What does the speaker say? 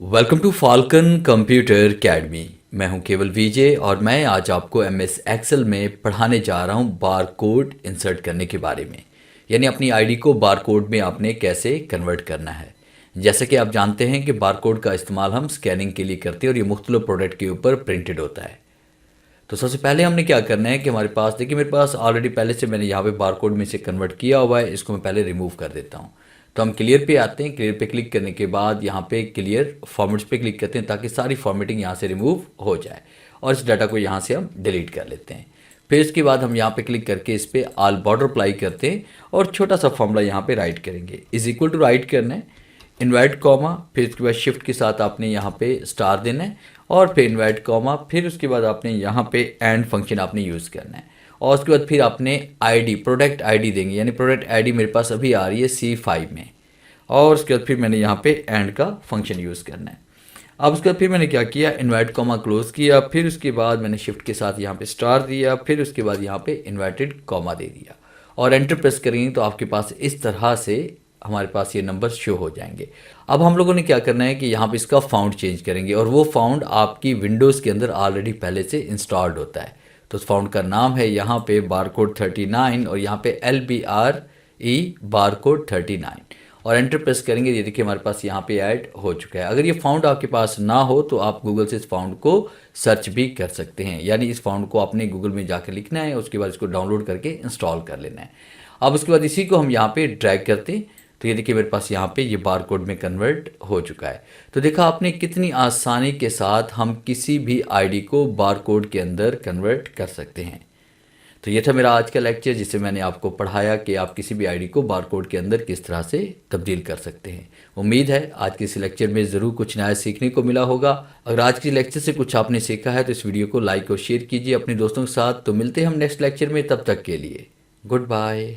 Welcome to falcon computer academy. मैं हूं केवल विजय और मैं आज आपको एमएस एक्सेल में पढ़ाने जा रहा हूं बार कोड इंसर्ट करने के बारे में। यानी अपनी आईडी को बार कोड में आपने कैसे कन्वर्ट करना है। जैसा कि आप जानते हैं कि बार कोड का इस्तेमाल हम स्कैनिंग के लिए करते हैं और ये मुख्तलिफ प्रोडक्ट के ऊपर प्रिंटेड होता है। तो सबसे पहले हमने क्या करना है कि हमारे पास देखिए, मेरे पास ऑलरेडी पहले से मैंने यहाँ पे बारकोड में से कन्वर्ट किया हुआ है। इसको मैं पहले रिमूव कर देता हूँ। तो हम क्लियर पे आते हैं। क्लियर पे क्लिक करने के बाद यहाँ पे क्लियर फॉर्मेट्स पे क्लिक करते हैं ताकि सारी फॉर्मेटिंग यहाँ से रिमूव हो जाए और इस डाटा को यहाँ से हम डिलीट कर लेते हैं। फिर इसके बाद हम यहाँ पे क्लिक करके इस पर ऑल बॉर्डर अप्लाई करते हैं और छोटा सा फॉर्मूला यहाँ पे राइट करेंगे। इज इक्वल टू राइट करना है, इन्वर्ट कॉमा, फिर उसके बाद शिफ्ट के साथ आपने यहाँ पे स्टार देना है और फिर इन्वर्ट कॉमा, फिर उसके बाद आपने यहाँ पे एंड फंक्शन आपने यूज़ करना है और उसके बाद फिर आपने आईडी प्रोडक्ट आईडी देंगे। यानी प्रोडक्ट आईडी मेरे पास अभी आ रही है C5 में और उसके बाद फिर मैंने यहाँ पे एंड का फंक्शन यूज़ करना है। अब उसके बाद फिर मैंने क्या किया, इन्वर्ट कॉमा क्लोज किया, फिर उसके बाद मैंने शिफ्ट के साथ यहाँ पे स्टार दिया, फिर उसके बाद यहाँ पे इन्वर्टेड कॉमा दे दिया और एंटर प्रेस करेंगे तो आपके पास इस तरह से हमारे पास ये नंबर शो हो जाएंगे। अब हम लोगों ने क्या करना है कि यहाँ पे इसका फाउंड चेंज करेंगे और वो फाउंड आपकी विंडोज़ के अंदर ऑलरेडी पहले से इंस्टॉल्ड होता है। तो उस फाउंड का नाम है यहाँ पे बारकोड 39 और यहाँ पे LBRE बारकोड 39 और एंटर प्रेस करेंगे। ये देखिए हमारे पास यहाँ पे ऐड हो चुका है। अगर ये फाउंड आपके पास ना हो तो आप गूगल से इस फाउंड को सर्च भी कर सकते हैं। यानी इस फाउंड को आपने गूगल में जाकर लिखना है, उसके बाद इसको डाउनलोड करके इंस्टॉल कर लेना है। अब उसके बाद इसी को हम यहाँ पे ड्रैग करते हैं तो ये देखिए मेरे पास यहाँ पे ये बार कोड में कन्वर्ट हो चुका है। तो देखा आपने कितनी आसानी के साथ हम किसी भी आईडी को बार कोड के अंदर कन्वर्ट कर सकते हैं। तो ये था मेरा आज का लेक्चर जिससे मैंने आपको पढ़ाया कि आप किसी भी आईडी को बार कोड के अंदर किस तरह से तब्दील कर सकते हैं। उम्मीद है आज के इस लेक्चर में ज़रूर कुछ नया सीखने को मिला होगा। अगर आज के लेक्चर से कुछ आपने सीखा है तो इस वीडियो को लाइक और शेयर कीजिए अपने दोस्तों के साथ। तो मिलते हैं हम नेक्स्ट लेक्चर में, तब तक के लिए गुड बाय।